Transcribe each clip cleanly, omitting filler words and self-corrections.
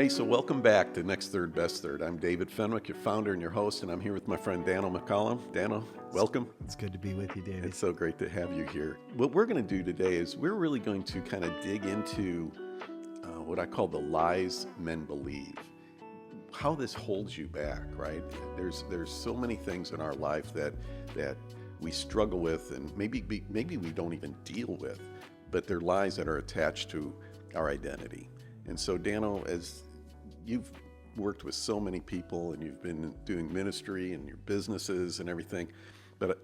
Hey, so welcome back to Next Third, Best Third. I'm David Fenwick, your founder and your host, and I'm here with my friend Dano McCollum. Dano, welcome. It's good to be with you, David. It's so great to have you here. What we're going to do today is we're really going to kind of dig into what I call the lies men believe. How this holds you back, right? There's so many things in our life that we struggle with, and maybe we don't even deal with, but they're lies that are attached to our identity. And so, Dano, as you've worked with so many people and you've been doing ministry and your businesses and everything, but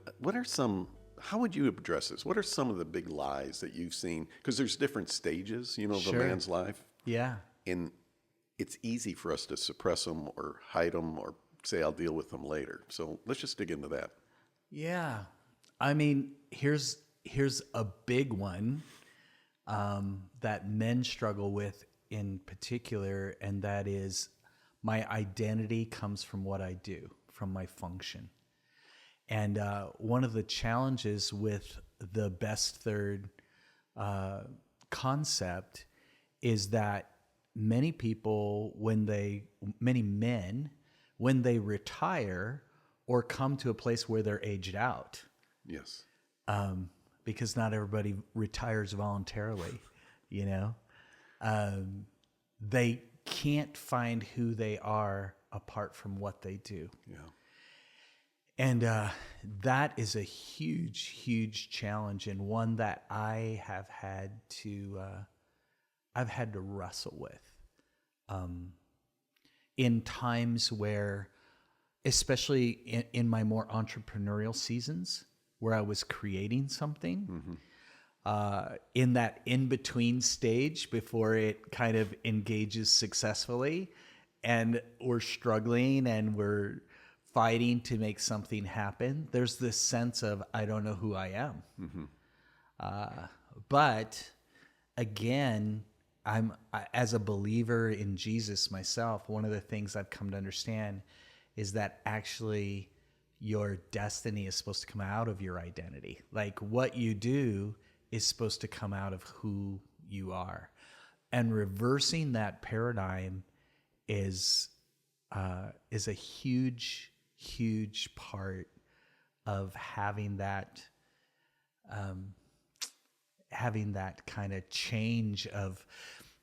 how would you address this? What are some of the big lies that you've seen? Because there's different stages, of a man's life. Yeah. And it's easy for us to suppress them or hide them or say, I'll deal with them later. So let's just dig into that. Yeah. I mean, here's a big one that men struggle with in particular, and that is my identity comes from what I do, from my function. And one of the challenges with the best third concept is that many men, when they retire or come to a place where they're aged out, Yes. because not everybody retires voluntarily, they can't find who they are apart from what they do. Yeah. And that is a huge, huge challenge, and one that I have had to wrestle with in times where, especially in my more entrepreneurial seasons, where I was creating something. Mm-hmm. In that in-between stage before it kind of engages successfully, and we're struggling and we're fighting to make something happen, there's this sense of, I don't know who I am. Mm-hmm. But again, as a believer in Jesus myself, one of the things I've come to understand is that actually your destiny is supposed to come out of your identity. Like what you do is supposed to come out of who you are. And reversing that paradigm is a huge, huge part of having that kind of change of,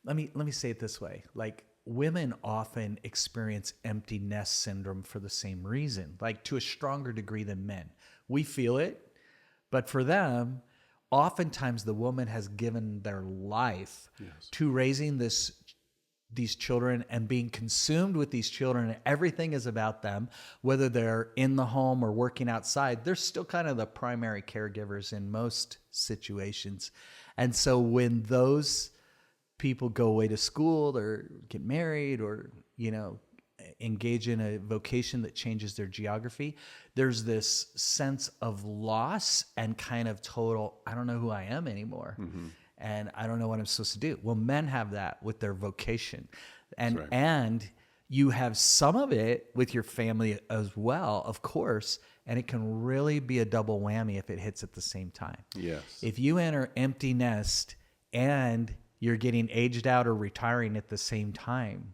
let me say it this way, like women often experience empty nest syndrome for the same reason, like to a stronger degree than men. We feel it, but for them, oftentimes the woman has given their life to raising these children and being consumed with these children, and everything is about them, whether they're in the home or working outside. They're still kind of the primary caregivers in most situations. And so when those people go away to school or get married or, engage in a vocation that changes their geography, there's this sense of loss and kind of total, I don't know who I am anymore. Mm-hmm. And I don't know what I'm supposed to do. Well, men have that with their vocation. And right. And you have some of it with your family as well, of course, and it can really be a double whammy if it hits at the same time. Yes. If you enter empty nest and you're getting aged out or retiring at the same time,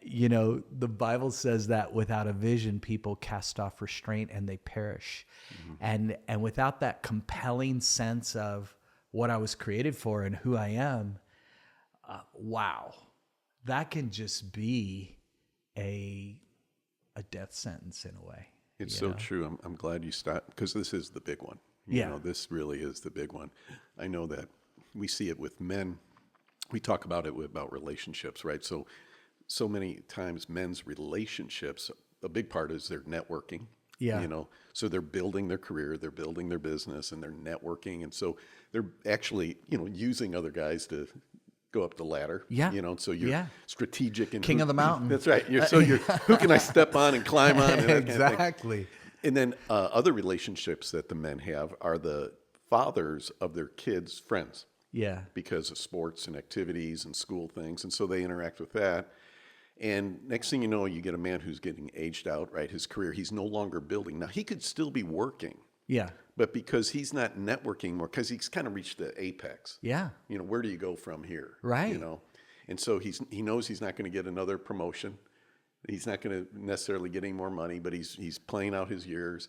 the Bible says that without a vision, people cast off restraint and they perish. Mm-hmm. And without that compelling sense of what I was created for and who I am, wow, that can just be a death sentence in a way. It's so true. I'm glad you stopped, because this is the big one. This really is the big one. I know that we see it with men. We talk about it about relationships, right? So many times men's relationships, a big part is their networking. Yeah. So they're building their career, they're building their business, and they're networking. And so they're actually, using other guys to go up the ladder. Yeah. So you're strategic and king of the mountain. That's right. You're who can I step on and climb on? And exactly. And then other relationships that the men have are the fathers of their kids' friends. Yeah. Because of sports and activities and school things. And so they interact with that. And next thing you know, you get a man who's getting aged out, right? His career, he's no longer building. Now, he could still be working. Yeah. But because he's not networking more, because he's kind of reached the apex. Yeah. Where do you go from here? Right. And so he knows he's not going to get another promotion. He's not going to necessarily get any more money, but he's playing out his years.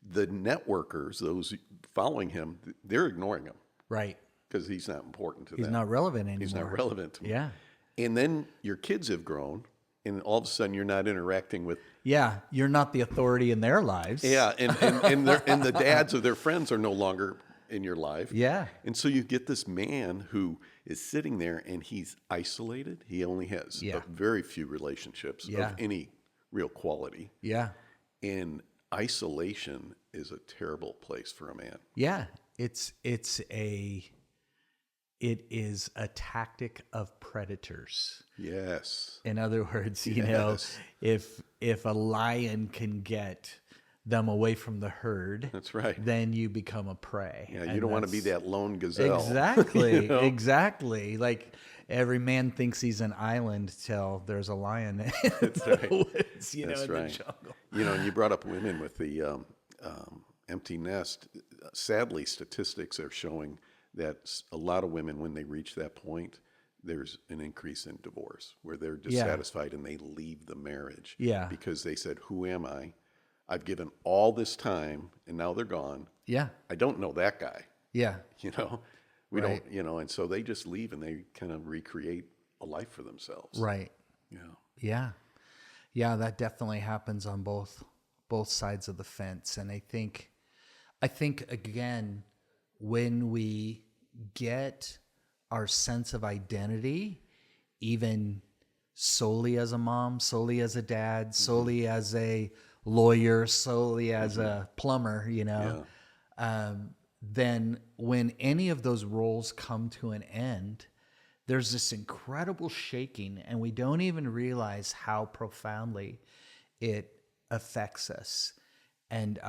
The networkers, those following him, they're ignoring him Right. because he's not important to He's them. not relevant anymore. He's not relevant to them. Yeah. And then your kids have grown, and all of a sudden you're not interacting with. Yeah. You're not the authority in their lives. Yeah, and the dads of their friends are no longer in your life. Yeah. And so you get this man who is sitting there and he's isolated. He only has very few relationships of any real quality. Yeah. And isolation is a terrible place for a man. Yeah. It is a tactic of predators. Yes. In other words, you know, if a lion can get them away from the herd, that's right, then you become a prey. Yeah, you don't want to be that lone gazelle. Exactly. You know? Exactly. Like every man thinks he's an island till there's a lion in the woods, you know, in the jungle. You know, and you brought up women with the empty nest. Sadly, statistics are showing that a lot of women, when they reach that point, there's an increase in divorce where they're dissatisfied and they leave the marriage. Yeah. Because they said, who am I? I've given all this time and now they're gone. Yeah. I don't know that guy. Yeah. You know, we don't, you know, and so they just leave and they kind of recreate a life for themselves. Right. Yeah. Yeah. Yeah, that definitely happens on both sides of the fence. And I think again, when we get our sense of identity, even solely as a mom, solely as a dad, solely as a lawyer, solely as a plumber, you know, then when any of those roles come to an end, there's this incredible shaking, and we don't even realize how profoundly it affects us. And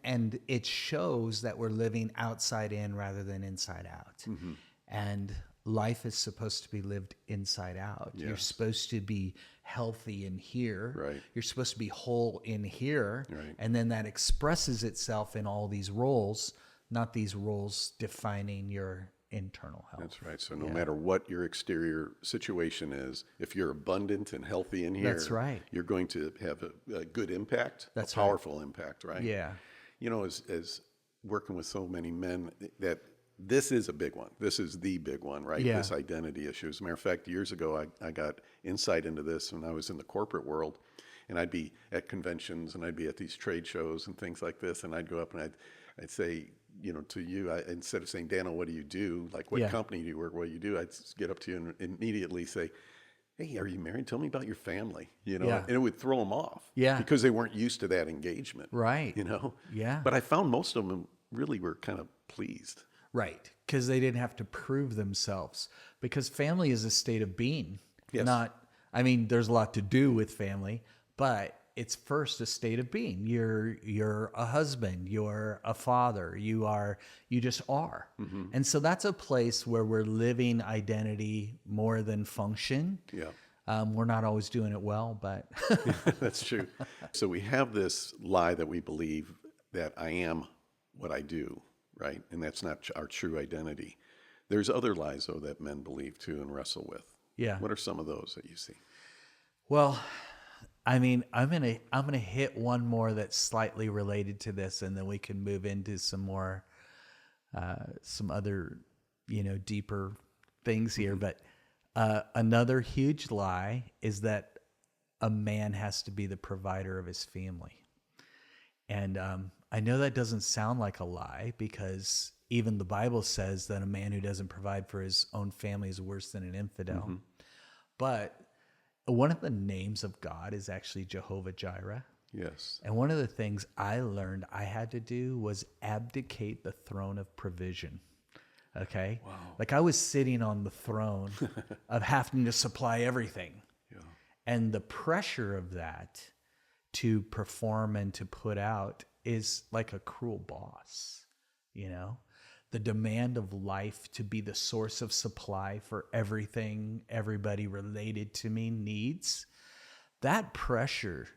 it shows that we're living outside in rather than inside out. Mm-hmm. And life is supposed to be lived inside out. Yes. You're supposed to be healthy in here. Right. You're supposed to be whole in here. Right. And then that expresses itself in all these roles, not these roles defining your internal health. That's right. So no matter what your exterior situation is, if you're abundant and healthy in here, that's right, you're going to have a good impact, a powerful impact, right? Yeah. You know, as working with so many men, that this is a big one. This is the big one, right? Yeah. This identity issue. As a matter of fact, years ago, I got insight into this when I was in the corporate world, and I'd be at conventions and I'd be at these trade shows and things like this, and I'd go up and I'd say, you know, to you, instead of saying, Dano, what do you do? Like, what company do you work? What do you do? I'd get up to you and immediately say, hey, are you married? Tell me about your family, you know, and it would throw them off because they weren't used to that engagement. Right. You know? Yeah. But I found most of them really were kind of pleased. Right. Because they didn't have to prove themselves, because family is a state of being. Yes. I mean, there's a lot to do with family, but it's first a state of being. You're a husband, you're a father, you just are. Mm-hmm. And so that's a place where we're living identity more than function. Yeah. We're not always doing it well, but that's true. So we have this lie that we believe that I am what I do, right? And that's not our true identity. There's other lies, though, that men believe too and wrestle with. Yeah. What are some of those that you see? Well, I mean, I'm gonna hit one more that's slightly related to this, and then we can move into some more, some other, you know, deeper things here. Mm-hmm. But another huge lie is that a man has to be the provider of his family, and I know that doesn't sound like a lie, because even the Bible says that a man who doesn't provide for his own family is worse than an infidel. Mm-hmm. But one of the names of God is actually Jehovah Jireh. Yes. And one of the things I learned I had to do was abdicate the throne of provision. Okay? Wow. Like I was sitting on the throne of having to supply everything. Yeah. And the pressure of that to perform and to put out is like a cruel boss, you know? The demand of life to be the source of supply for everything everybody related to me needs, that pressure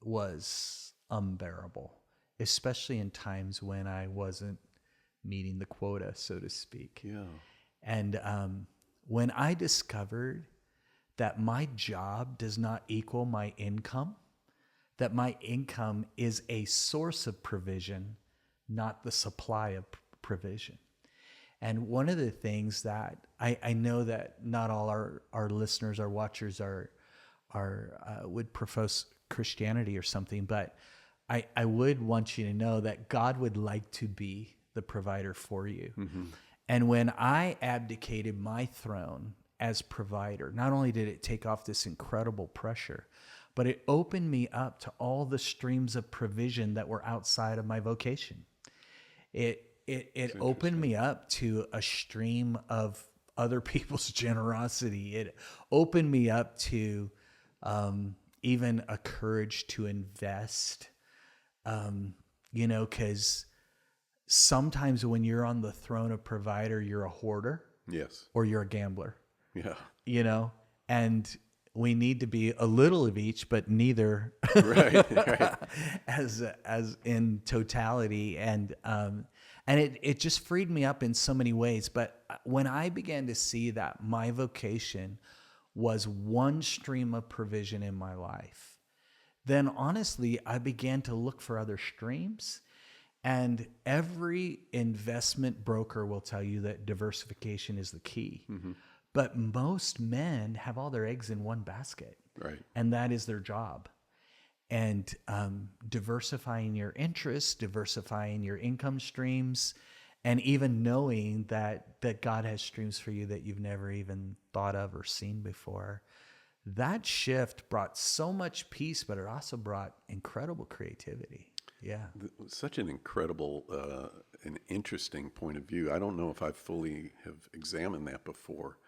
was unbearable, especially in times when I wasn't meeting the quota, so to speak. Yeah. And when I discovered that my job does not equal my income, that my income is a source of provision, not the supply of provision. And one of the things that I know that not all our listeners, our watchers would profess Christianity or something, but I would want you to know that God would like to be the provider for you. Mm-hmm. And when I abdicated my throne as provider, not only did it take off this incredible pressure, but it opened me up to all the streams of provision that were outside of my vocation. It opened me up to a stream of other people's generosity. It opened me up to even a courage to invest, because sometimes when you're on the throne of provider, you're a hoarder. Yes. Or you're a gambler. Yeah. And we need to be a little of each, but neither. Right. as in totality. And it just freed me up in so many ways. But when I began to see that my vocation was one stream of provision in my life, then honestly, I began to look for other streams. And every investment broker will tell you that diversification is the key. Mm-hmm. But most men have all their eggs in one basket. Right. And that is their job. And diversifying your interests, diversifying your income streams, and even knowing that God has streams for you that you've never even thought of or seen before. That shift brought so much peace, but it also brought incredible creativity. Yeah. Such an incredible and interesting point of view. I don't know if I fully have examined that before,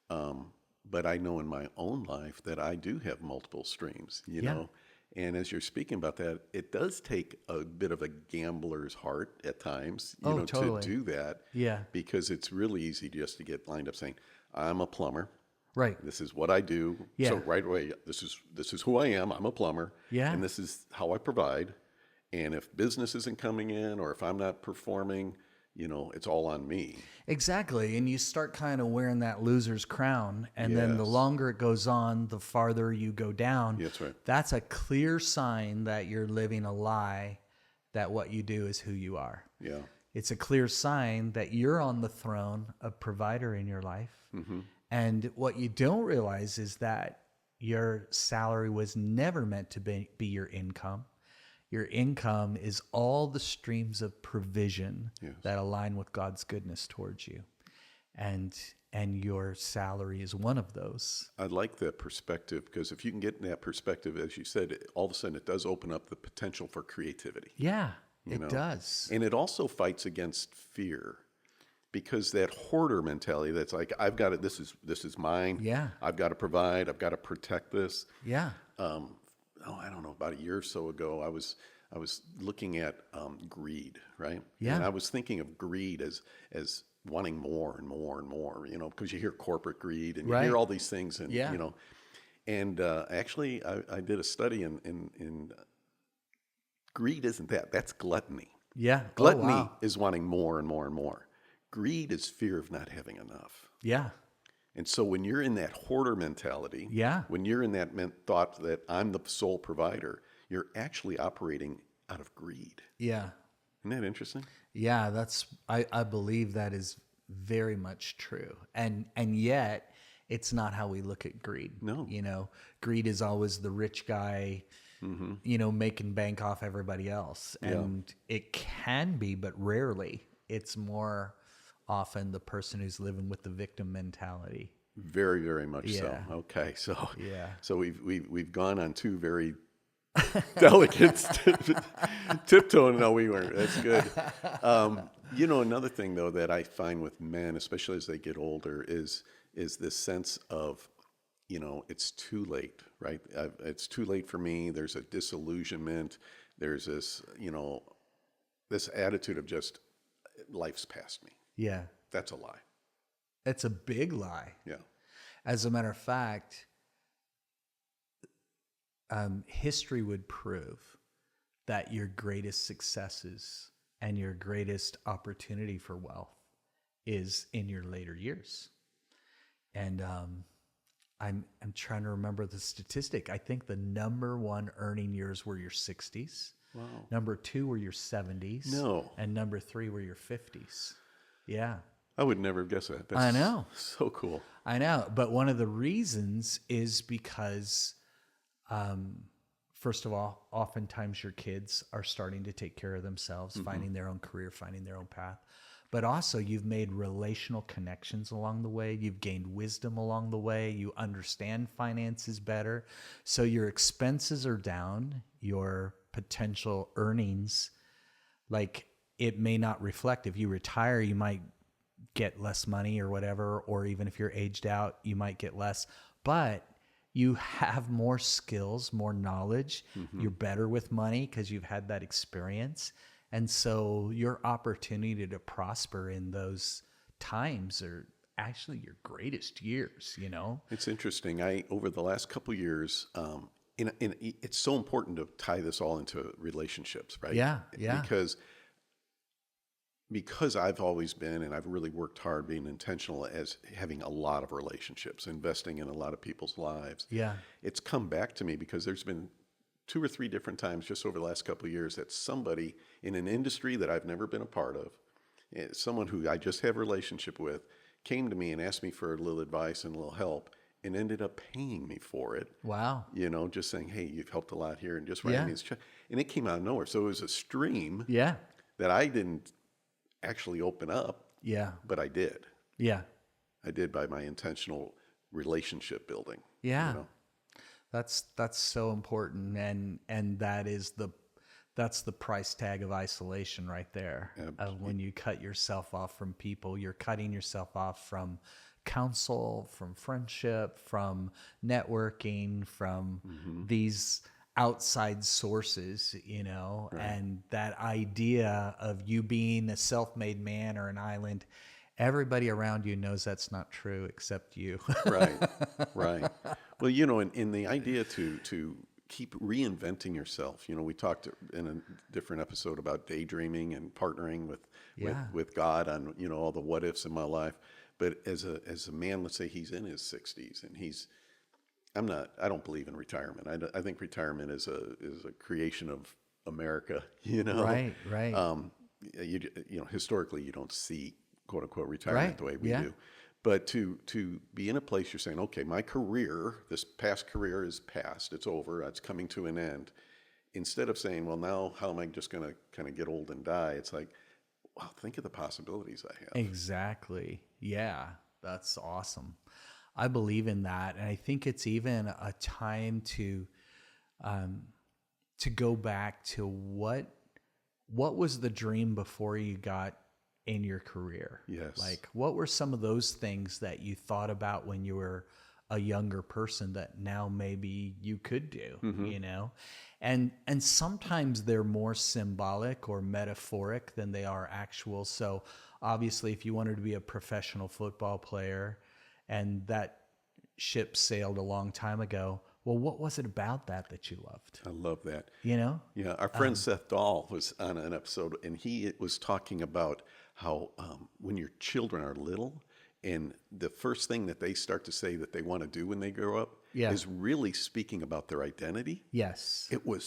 but I know in my own life that I do have multiple streams, you know. And as you're speaking about that, it does take a bit of a gambler's heart at times, totally. to do that. Yeah. Because it's really easy just to get lined up saying, I'm a plumber. Right. This is what I do. Yeah. So right away, this is who I am. I'm a plumber. Yeah. And this is how I provide. And if business isn't coming in or if I'm not performing, it's all on me. Exactly. And you start kind of wearing that loser's crown. And then the longer it goes on, the farther you go down. That's right. That's a clear sign that you're living a lie, that what you do is who you are. Yeah. It's a clear sign that you're on the throne of provider in your life. Mm-hmm. And what you don't realize is that your salary was never meant to be your income. Your income is all the streams of provision that align with God's goodness towards you. And your salary is one of those. I like that perspective, because if you can get in that perspective, as you said, all of a sudden it does open up the potential for creativity. Yeah, it does. And it also fights against fear, because that hoarder mentality that's like, I've got it, this is mine. Yeah. I've got to provide, I've got to protect this. Yeah. I don't know, about a year or so ago, I was looking at greed, right? Yeah. And I was thinking of greed as wanting more and more and more, because you hear corporate greed and you hear all these things, and and actually, I did a study, in greed isn't that. That's gluttony. Yeah. Gluttony is wanting more and more and more. Greed is fear of not having enough. Yeah. And so when you're in that hoarder mentality, when you're in that thought that I'm the sole provider, you're actually operating out of greed. Yeah. Isn't that interesting? Yeah, I believe that is very much true. And yet it's not how we look at greed. No. Greed is always the rich guy, making bank off everybody else. And it can be, but rarely. It's more often the person who's living with the victim mentality. Very, very much so. Okay, so we've gone on two very delicate tiptoeing. No, we weren't. That's good. Another thing though that I find with men, especially as they get older, is this sense of, it's too late, right? It's too late for me. There's a disillusionment. There's this, this attitude of just, life's past me. Yeah. That's a lie. It's a big lie. Yeah. As a matter of fact, history would prove that your greatest successes and your greatest opportunity for wealth is in your later years. And I'm trying to remember the statistic. I think the number one earning years were your 60s. Wow. Number two were your 70s. No. And number three were your 50s. Yeah. I would never have guessed that. That's I know. So cool. I know. But one of the reasons is because, first of all, oftentimes your kids are starting to take care of themselves, finding their own career, finding their own path. But also you've made relational connections along the way. You've gained wisdom along the way. You understand finances better. So your expenses are down. Your potential earnings, like it may not reflect. If you retire, you might get less money or whatever, or even if you're aged out, you might get less. But you have more skills, more knowledge. You're better with money because you've had that experience. And so your opportunity to prosper in those times are actually your greatest years, you know? It's interesting. Over the last couple of years, it's so important to tie this all into relationships, right? Yeah, yeah. Because I've always been, and I've really worked hard being intentional as having a lot of relationships, investing in a lot of people's lives. Yeah. It's come back to me because there's been 2 or 3 different times just over the last couple of years that somebody in an industry that I've never been a part of, someone who I just have a relationship with, came to me and asked me for a little advice and a little help and ended up paying me for it. Wow. You know, just saying, hey, you've helped a lot here, and just writing me this check. And it came out of nowhere. So it was a stream Yeah. that I didn't actually open up, Yeah. but I did. Yeah. I did by my intentional relationship building. Yeah. You know? That's so important. And that's the price tag of isolation right there. When you cut yourself off from people, you're cutting yourself off from counsel, from friendship, from networking, from these outside sources, you know, Right. And that idea of you being a self-made man or an island, everybody around you knows that's not true except you. Right, right. Well, you know, in the idea to keep reinventing yourself, you know, we talked in a different episode about daydreaming and partnering with God on, you know, all the what ifs in my life. But as a man, let's say he's in his 60s and I don't believe in retirement. I think retirement is a creation of America, you know. Right. You know, historically you don't see quote unquote retirement the way we Yeah. do. But to be in a place you're saying, okay, my career, this past career is past, it's over, it's coming to an end. Instead of saying, well, now how am I just going to kind of get old and die? It's like, wow, think of the possibilities I have. Exactly. Yeah. That's awesome. I believe in that. And I think it's even a time to go back to what was the dream before you got in your career? Yes. Like, what were some of those things that you thought about when you were a younger person that now maybe you could do, you know? And sometimes they're more symbolic or metaphoric than they are actual. So obviously, if you wanted to be a professional football player and that ship sailed a long time ago, well, what was it about that you loved? I love that. You know? Yeah, our friend Seth Dahl was on an episode, and he was talking about how when your children are little, and the first thing that they start to say that they want to do when they grow up is really speaking about their identity. Yes. It was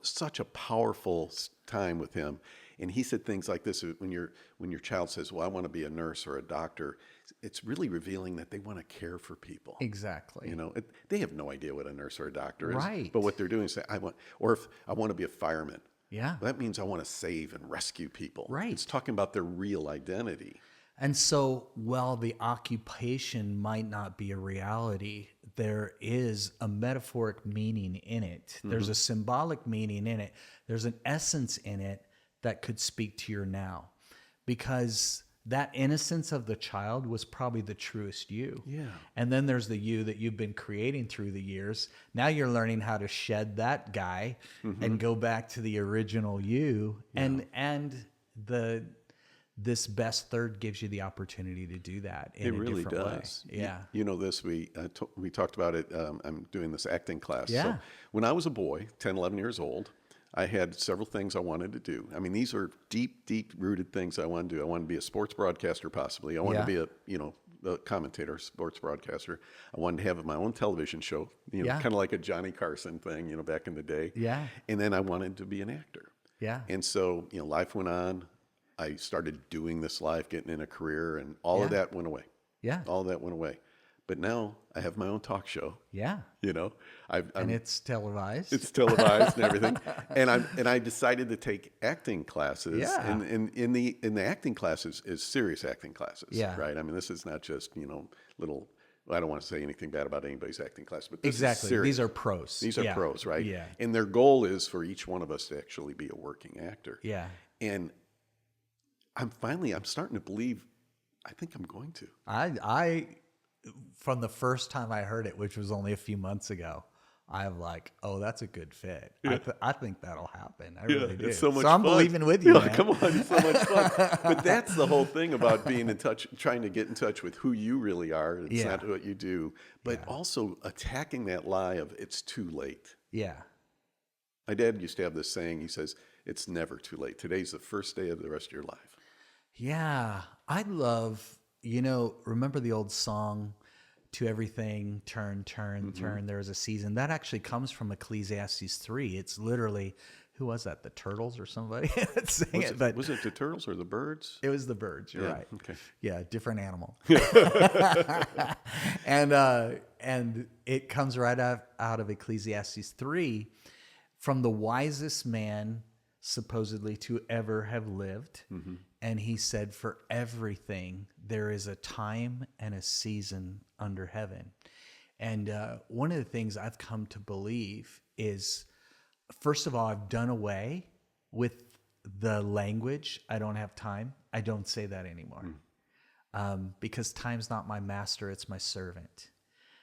such a powerful time with him. And he said things like this: when your child says, well, I want to be a nurse or a doctor, it's really revealing that they want to care for people. Exactly. You know, they have no idea what a nurse or a doctor is. Right. But what they're doing is say, if I want to be a fireman. Yeah. That means I want to save and rescue people. Right. It's talking about their real identity. And so, while the occupation might not be a reality, there is a metaphoric meaning in it. There's a symbolic meaning in it. There's an essence in it that could speak to your now. Because that innocence of the child was probably the truest you. Yeah. And then there's the you that you've been creating through the years. Now you're learning how to shed that guy and go back to the original you. Yeah. And this best third gives you the opportunity to do that in a different way. It really does. Yeah. You know this, we talked about it. I'm doing this acting class. Yeah. So when I was a boy, 10, 11 years old, I had several things I wanted to do. I mean, these are deep, deep rooted things I wanted to do. I wanted to be a sports broadcaster, possibly. I wanted to be a commentator, sports broadcaster. I wanted to have my own television show, Yeah. kind of like a Johnny Carson thing, back in the day. Yeah. And then I wanted to be an actor. Yeah. And so, life went on. I started doing this life, getting in a career, and all of Yeah. that went away. Yeah. All of that went away. But now I have my own talk show. Yeah. And it's televised. It's televised and everything. And I decided to take acting classes. Yeah. And in the acting classes is serious acting classes. Yeah. Right. I mean, this is not just, little. I don't want to say anything bad about anybody's acting class, but this Exactly. is serious. These are pros. These are Yeah. pros, right? Yeah. And their goal is for each one of us to actually be a working actor. Yeah. And I'm starting to believe, I think I'm going to. I from the first time I heard it, which was only a few months ago, I'm like, oh, that's a good fit. Yeah. I think that'll happen. I really do. It's so much so I'm fun. believing with you, man. Come on, it's so much fun. But that's the whole thing about being in touch, trying to get in touch with who you really are. It's not what you do, but also attacking that lie of it's too late. Yeah. My dad used to have this saying. He says, it's never too late. Today's the first day of the rest of your life. Yeah. I love, remember the old song, To Everything, Turn, Turn, There is a Season? That actually comes from Ecclesiastes 3. It's literally, who was that? The Turtles or somebody? Was it the turtles or the birds? It was the birds. You're right. Okay. Yeah, different animal. And it comes right out of Ecclesiastes 3, from the wisest man supposedly to ever have lived. Mm-hmm. And he said, for everything, there is a time and a season under heaven. And one of the things I've come to believe is, first of all, I've done away with the language, I don't have time. I don't say that anymore. Because time's not my master, it's my servant.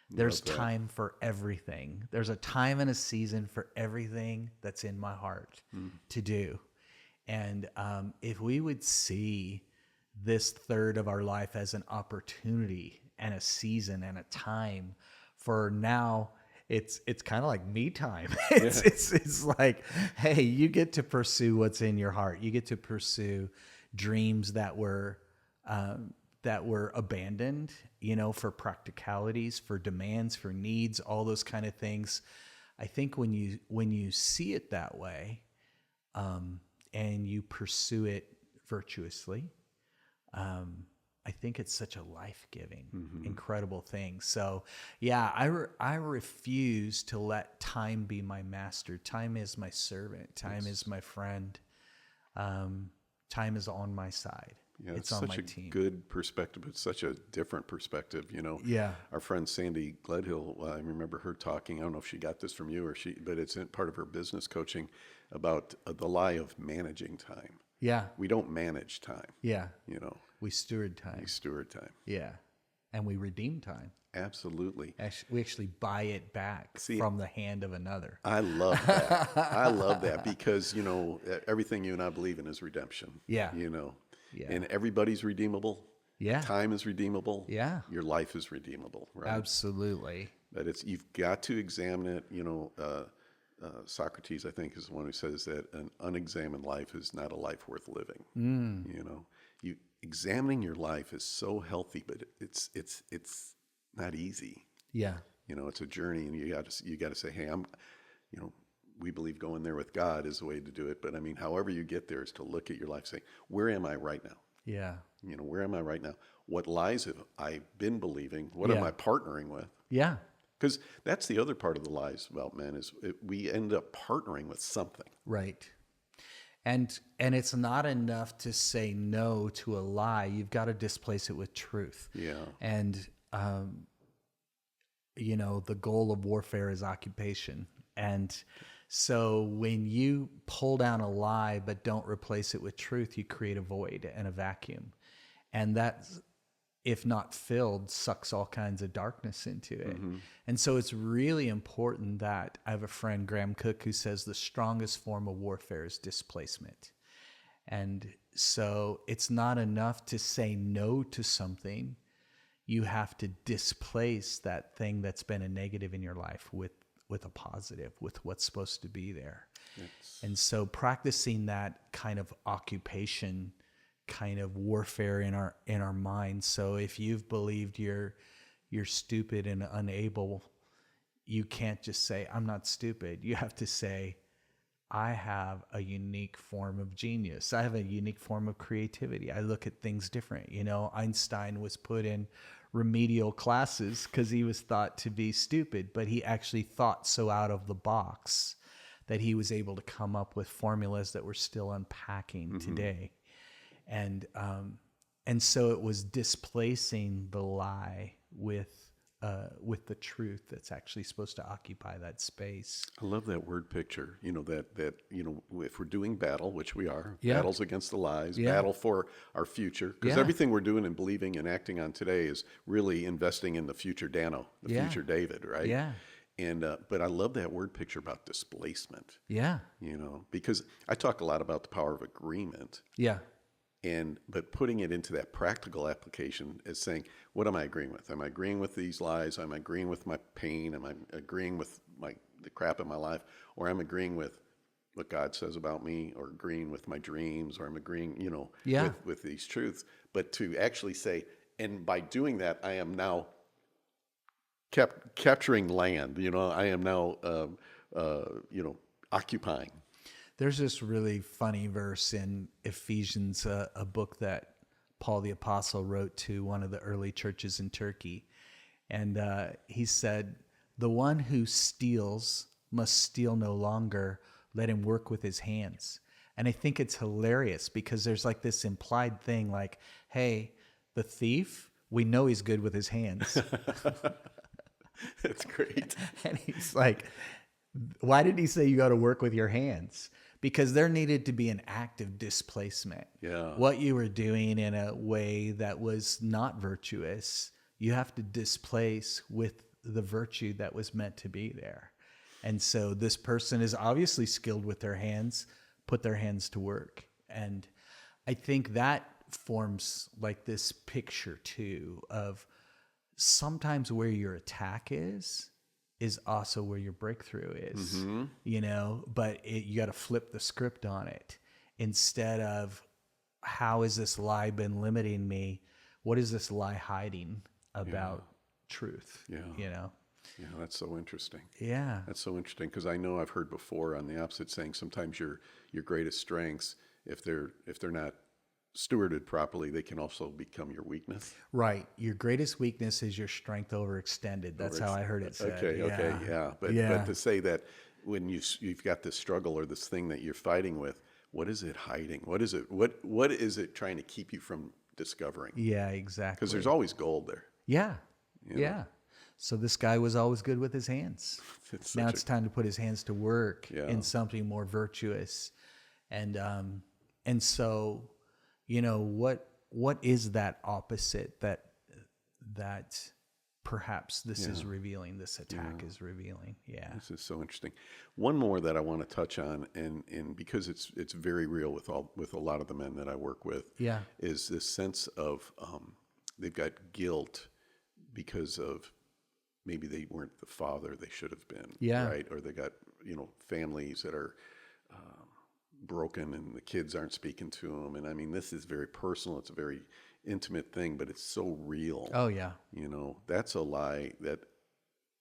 There's time for everything. There's a time and a season for everything that's in my heart to do. And if we would see this third of our life as an opportunity and a season and a time for now, it's kind of like me time. It's like, hey, you get to pursue what's in your heart. You get to pursue dreams that were abandoned, for practicalities, for demands, for needs, all those kind of things. I think when you see it that way, and you pursue it virtuously, I think it's such a life-giving, incredible thing. So, yeah, I refuse to let time be my master. Time is my servant. Time is my friend. Time is on my side. Yeah, it's on such my a team. good perspective. It's such a different perspective, Yeah. Our friend Sandy Gledhill, I remember her talking. I don't know if she got this from you but it's part of her business coaching about the lie of managing time. Yeah. We don't manage time. Yeah. We steward time. We steward time. Yeah. And we redeem time. Absolutely. We actually buy it back from the hand of another. I love that. I love that because, everything you and I believe in is redemption. Yeah. Yeah. And everybody's redeemable. Yeah. Time is redeemable. Yeah. Your life is redeemable, right? Absolutely. But you've got to examine it. Socrates, I think, is the one who says that an unexamined life is not a life worth living. You examining your life is so healthy, but it's not easy. Yeah. It's a journey, and you got to say, hey, we believe going there with God is the way to do it. But I mean, however you get there is to look at your life, say, where am I right now? Yeah. Where am I right now? What lies have I been believing? What am I partnering with? Yeah. Because that's the other part of the lies about men is we end up partnering with something. Right. And it's not enough to say no to a lie. You've got to displace it with truth. Yeah. And, the goal of warfare is occupation. And so when you pull down a lie but don't replace it with truth, you create a void and a vacuum. And that, if not filled, sucks all kinds of darkness into it. Mm-hmm. And so it's really important that I have a friend, Graham Cook, who says the strongest form of warfare is displacement. And so it's not enough to say no to something. You have to displace that thing that's been a negative in your life with a positive, with what's supposed to be there. Yes. And so practicing that kind of occupation kind of warfare in our minds. So if you've believed you're stupid and unable, you can't just say, I'm not stupid. You have to say, I have a unique form of genius. I have a unique form of creativity. I look at things different. You know, Einstein was put in remedial classes because he was thought to be stupid, but he actually thought so out of the box that he was able to come up with formulas that we're still unpacking today. And so it was displacing the lie with the truth that's actually supposed to occupy that space. I love that word picture. You know, that you know, if we're doing battle, which we are, Yeah. battles against the lies, Yeah. battle for our future, because Yeah. everything we're doing and believing and acting on today is really investing in the future Dano, the Yeah. future David, right? Yeah. And but I love that word picture about displacement. Yeah. You know, because I talk a lot about the power of agreement. Yeah. But putting it into that practical application is saying, what am I agreeing with? Am I agreeing with these lies? Am I agreeing with my pain? Am I agreeing with the crap in my life? Or am I agreeing with what God says about me, or agreeing with my dreams, or I'm agreeing, you know, Yeah. with these truths? But to actually say, and by doing that, I am now capturing land. You know, I am now, you know, occupying. There's this really funny verse in Ephesians, a book that Paul the Apostle wrote to one of the early churches in Turkey. And he said, the one who steals must steal no longer. Let him work with his hands. And I think it's hilarious because there's like this implied thing like, hey, the thief, we know he's good with his hands. That's great. And he's like, why did he say you got to work with your hands? Because there needed to be an active displacement. Yeah. What you were doing in a way that was not virtuous, you have to displace with the virtue that was meant to be there. And so this person is obviously skilled with their hands, put their hands to work. And I think that forms like this picture too of sometimes where your attack is also where your breakthrough is, you know, but you got to flip the script on it. Instead of how has this lie been limiting me? What is this lie hiding about truth? Yeah. You know? Yeah, that's so interesting. Yeah. That's so interesting because I know I've heard before on the opposite saying sometimes your greatest strengths, if they're not stewarded properly, they can also become your weakness. Right. Your greatest weakness is your strength overextended. That's how I heard it said. Okay, yeah. But to say that when you've got this struggle or this thing that you're fighting with, what is it hiding? What is it? What is it trying to keep you from discovering? Yeah, exactly. Because there's always gold there. Yeah. You know? Yeah. So this guy was always good with his hands. Now it's time to put his hands to work in something more virtuous. And so, you know, what is that opposite that perhaps this is revealing, this attack is revealing? Yeah. This is so interesting. One more that I want to touch on, and because it's very real with a lot of the men that I work with, is this sense of they've got guilt because of maybe they weren't the father they should have been, right? Or they got, you know, families that are broken and the kids aren't speaking to them. And I mean, this is very personal. It's a very intimate thing, but it's so real. Oh, yeah. You know, that's a lie that,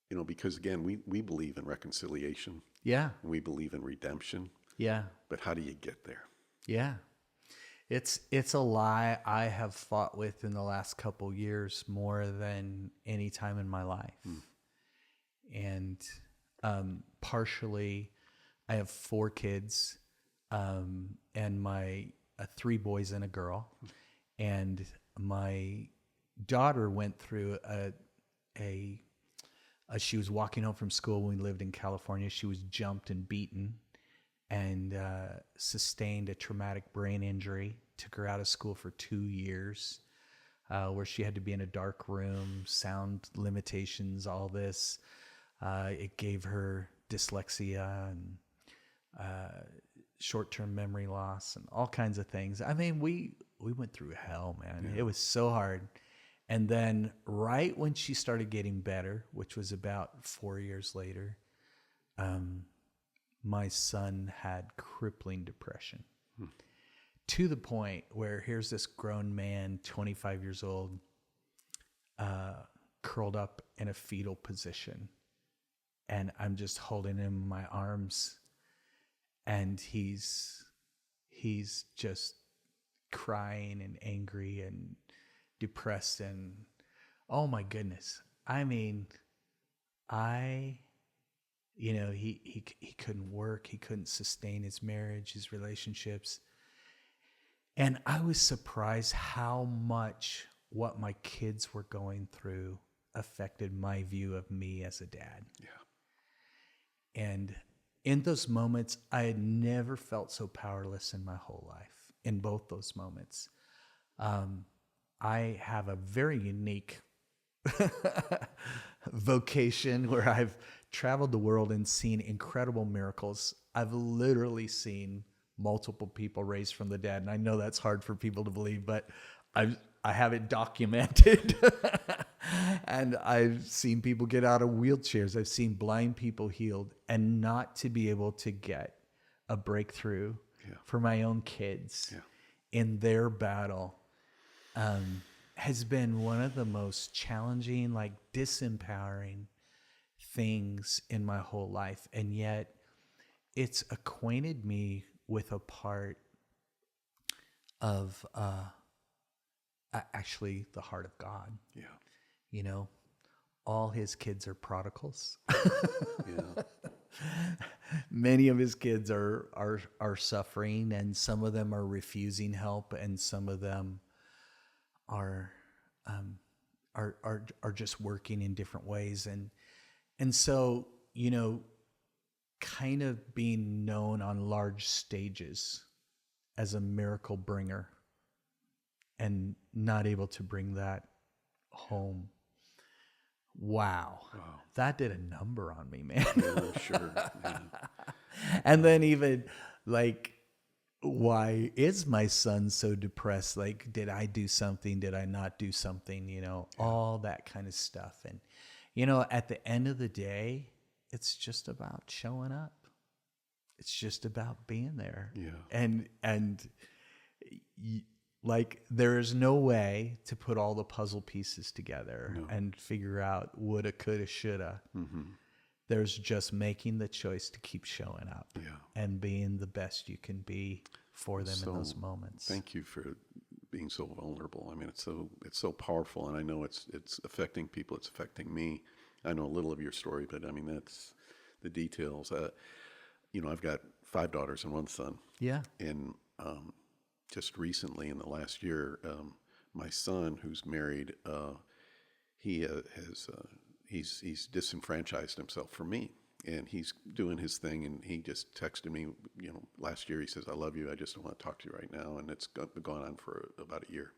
you know, because again, we believe in reconciliation. Yeah. And we believe in redemption. Yeah. But how do you get there? Yeah. It's a lie I have fought with in the last couple years more than any time in my life. And partially, I have 4 kids, and 3 boys and a girl. And my daughter went through she was walking home from school when we lived in California. She was jumped and beaten and sustained a traumatic brain injury. Took her out of school for 2 years, where she had to be in a dark room, sound limitations, all this. It gave her dyslexia and short-term memory loss and all kinds of things. I mean, we went through hell, man. It was so hard. And then right when she started getting better, which was about 4 years later, my son had crippling depression to the point where here's this grown man, 25 years old, curled up in a fetal position. And I'm just holding him in my arms. And he's just crying and angry and depressed. And oh my goodness. I mean, he couldn't work. He couldn't sustain his marriage, his relationships. And I was surprised how much what my kids were going through affected my view of me as a dad. Yeah. And in those moments, I had never felt so powerless in my whole life, in both those moments. I have a very unique vocation where I've traveled the world and seen incredible miracles. I've literally seen multiple people raised from the dead. And I know that's hard for people to believe, but I have it documented. And I've seen people get out of wheelchairs. I've seen blind people healed, and not to be able to get a breakthrough for my own kids in their battle has been one of the most challenging, like disempowering things in my whole life. And yet it's acquainted me with a part of actually the heart of God. Yeah. You know, all his kids are prodigals. Yeah. Many of his kids are suffering, and some of them are refusing help, and some of them are just working in different ways. And so, you know, kind of being known on large stages as a miracle bringer and not able to bring that home. Wow. That did a number on me, man. Yeah, sure. Yeah. And then even like, why is my son so depressed? Like, did I do something? Did I not do something? You know, all that kind of stuff. And, you know, at the end of the day, it's just about showing up. It's just about being there. Yeah. And like, there is no way to put all the puzzle pieces together and figure out woulda, coulda, shoulda. Mm-hmm. There's just making the choice to keep showing up and being the best you can be for them in those moments. Thank you for being so vulnerable. I mean, it's so powerful, and I know it's affecting people. It's affecting me. I know a little of your story, but I mean, that's the details. You know, I've got 5 daughters and 1 son. Yeah. And just recently, in the last year, my son, who's married, he's disenfranchised himself from me, and he's doing his thing. And he just texted me, you know, last year. He says, "I love you. I just don't want to talk to you right now." And it's gone on for about a year,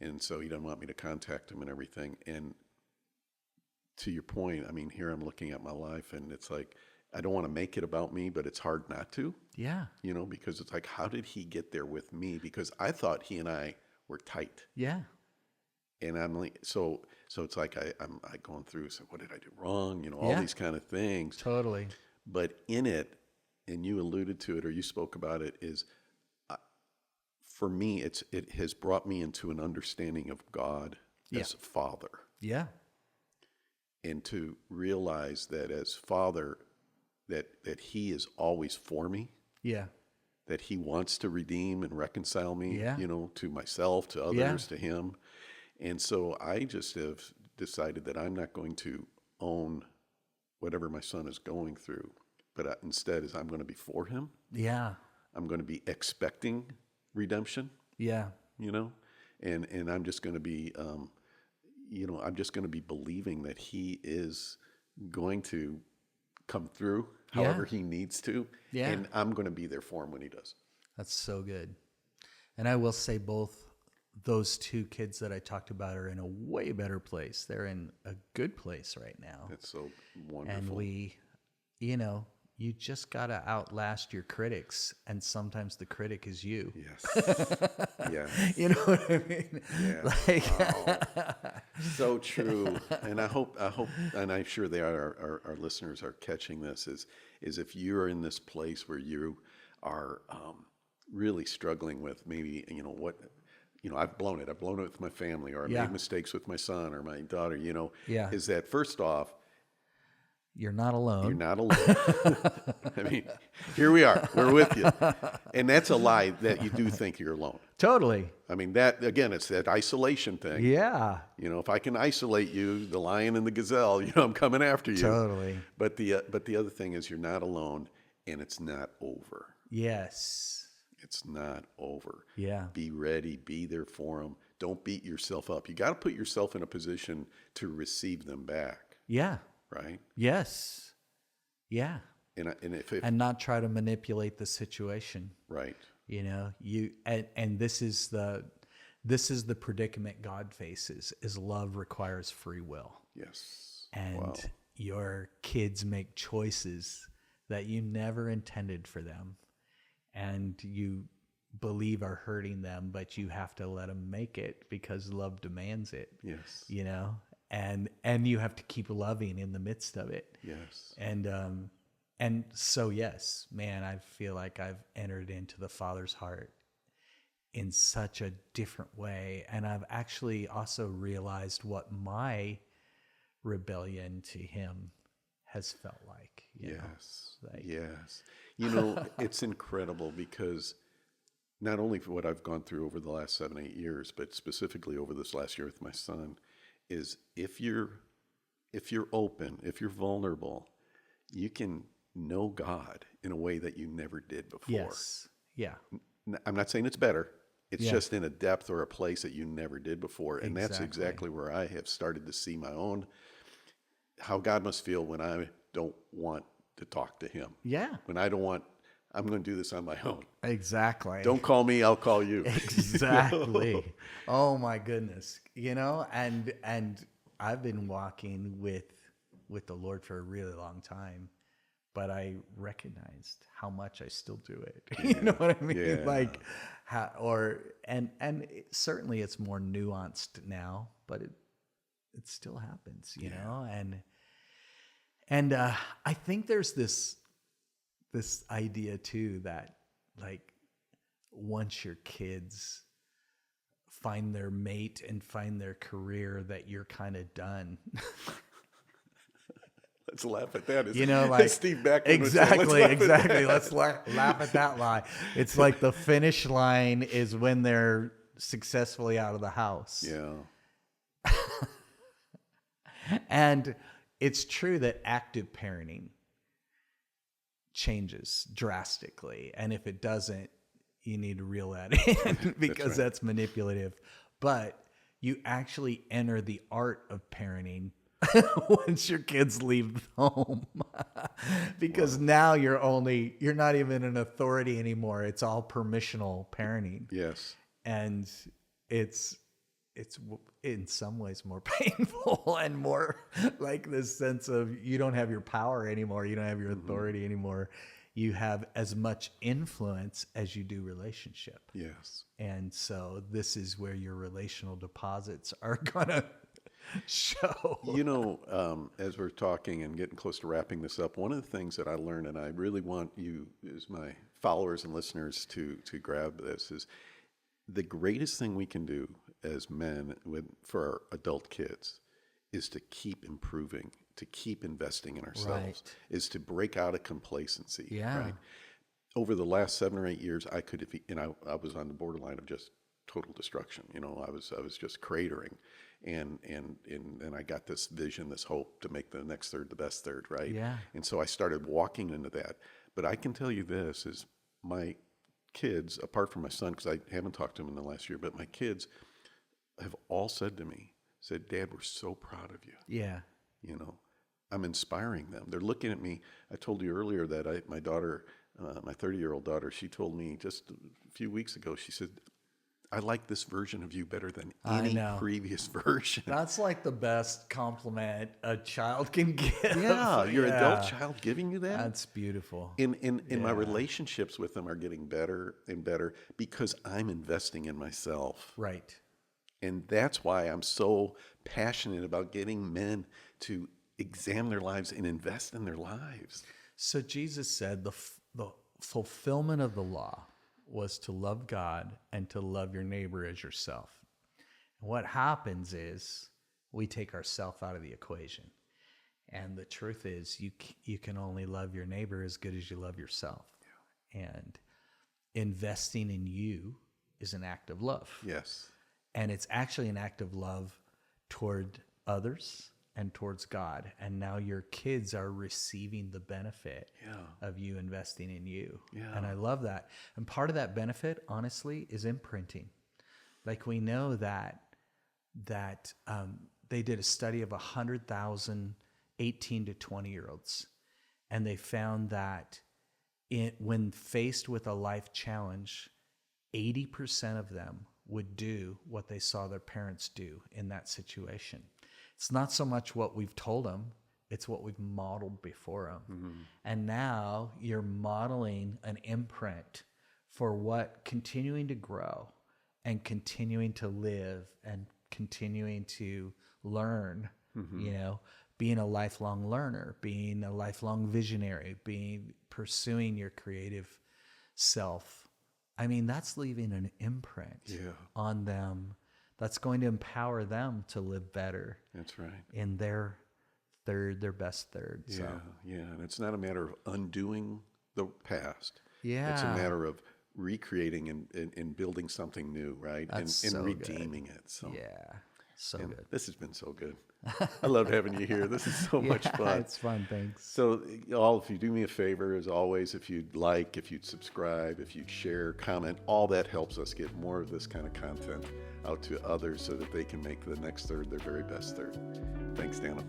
and so he doesn't want me to contact him and everything. And to your point, I mean, here I'm looking at my life, and it's like, I don't want to make it about me, but it's hard not to. Yeah. You know, because it's like, how did he get there with me? Because I thought he and I were tight. Yeah. And I'm like, so it's like I'm going through, so what did I do wrong? You know, all these kind of things. Totally. But in it, and you alluded to it, or you spoke about it, is for me, it has brought me into an understanding of God as a father. Yeah. And to realize that as father, that he is always for me. Yeah. That he wants to redeem and reconcile me, you know, to myself, to others, to him. And so I just have decided that I'm not going to own whatever my son is going through, but instead is I'm going to be for him. Yeah. I'm going to be expecting redemption. Yeah. You know, and I'm just going to be, you know, I'm just going to be believing that he is going to come through however he needs to. Yeah. And I'm going to be there for him when he does. That's so good. And I will say both those 2 kids that I talked about are in a way better place. They're in a good place right now. That's so wonderful. And we, you know, you just got to outlast your critics. And sometimes the critic is you. Yes. Yes. You know what I mean? Yeah. Like, wow. So true. And I hope, and I'm sure they are, our listeners are catching this, is if you're in this place where you are really struggling with maybe, I've blown it. I've blown it with my family, or I Yeah. made mistakes with my son or my daughter, Yeah. is that first off, You're not alone. you're not alone. I mean, here we are. We're with you. And that's a lie that you do think you're alone. Totally. I mean, that, again, it's that isolation thing. Yeah. If I can isolate you, the lion and the gazelle, I'm coming after you. Totally. But the other thing is you're not alone, and it's not over. Yes. It's not over. Yeah. Be ready. Be there for them. Don't beat yourself up. You got to put yourself in a position to receive them back. Yeah. Right? Yes. Yeah. And if And not try to manipulate the situation. right. And this is the predicament God faces, is love requires free will. Yes. And Wow. your kids make choices that you never intended for them, and you believe are hurting them, but you have to let them make it because love demands it. Yes. And you have to keep loving in the midst of it. Yes. And so, yes, man, I feel like I've entered into the Father's heart in such a different way. And I've actually also realized what my rebellion to him has felt like. Yes. Like, yes. It's incredible because not only for what I've gone through over the last 7-8 years, but specifically over this last year with my son, is if you're open, if you're vulnerable, you can know God in a way that you never did before. yes. Yeah. I'm not saying it's better. It's Yeah. just in a depth or a place that you never did before. And that's Exactly. exactly where I have started to see my own, how God must feel when I don't want to talk to him. Yeah. When I don't want, I'm going to do this on my own. Exactly. Don't call me, I'll call you. Exactly. Oh my goodness. And I've been walking with the Lord for a really long time, but I recognized how much I still do it. You know what I mean? Yeah. Like certainly it's more nuanced now, but it still happens, you know? And I think there's this idea too that, like, once your kids find their mate and find their career, that you're kind of done. Let's laugh at that. Like Steve Beckman exactly. Let's laugh Laugh at that lie. It's like the finish line is when they're successfully out of the house. Yeah. And it's true that active parenting changes drastically. And if it doesn't, you need to reel that in because that's manipulative. But you actually enter the art of parenting once your kids leave home. Because now you're not even an authority anymore. It's all permissional parenting. Yes. And it's in some ways more painful and more like this sense of you don't have your power anymore. You don't have your authority anymore. You have as much influence as you do relationship. Yes. And so this is where your relational deposits are going to show. As we're talking and getting close to wrapping this up, one of the things that I learned, and I really want you as my followers and listeners to grab this, is the greatest thing we can do as men for our adult kids is to keep improving, to keep investing in ourselves, Right. is to break out of complacency. Yeah. Right? Over the last 7 or 8 years, I could have, I was on the borderline of just total destruction. I was just cratering, and I got this vision, this hope to make the next third the best third, right? Yeah. And so I started walking into that. But I can tell you this is my kids, apart from my son, because I haven't talked to him in the last year, but my kids have all said, Dad, we're so proud of you. Yeah. I'm inspiring them. They're looking at me. I told you earlier that my daughter, my 30-year-old daughter, she told me just a few weeks ago, she said, I like this version of you better than any previous version. That's like the best compliment a child can give. Yeah, your adult child giving you that. That's beautiful. And my relationships with them are getting better and better because I'm investing in myself. Right. And that's why I'm so passionate about getting men to examine their lives and invest in their lives. So Jesus said the fulfillment of the law was to love God and to love your neighbor as yourself. And what happens is we take ourself out of the equation. And the truth is you can only love your neighbor as good as you love yourself. Yeah. And investing in you is an act of love. Yes. And it's actually an act of love toward others and towards God. And now your kids are receiving the benefit of you investing in you. Yeah. And I love that. And part of that benefit, honestly, is imprinting. Like we know that they did a study of 100,000 18 to 20-year-olds. And they found that when faced with a life challenge, 80% of them would do what they saw their parents do in that situation. It's not so much what we've told them, it's what we've modeled before them. Mm-hmm. And now you're modeling an imprint for what continuing to grow and continuing to live and continuing to learn, being a lifelong learner, being a lifelong visionary, pursuing your creative self. I mean, that's leaving an imprint on them that's going to empower them to live better. That's right. In their best third. Yeah, So. yeah. And it's not a matter of undoing the past. Yeah. It's a matter of recreating and building something new, right? That's and so redeeming good. it. So yeah. So good. This has been so good. I love having you here. This is so much fun. It's fun. Thanks. So, all, if you do me a favor, as always, if you'd like, if you'd subscribe, if you'd share, comment, all that helps us get more of this kind of content out to others so that they can make the next third their very best third. Thanks, Dano.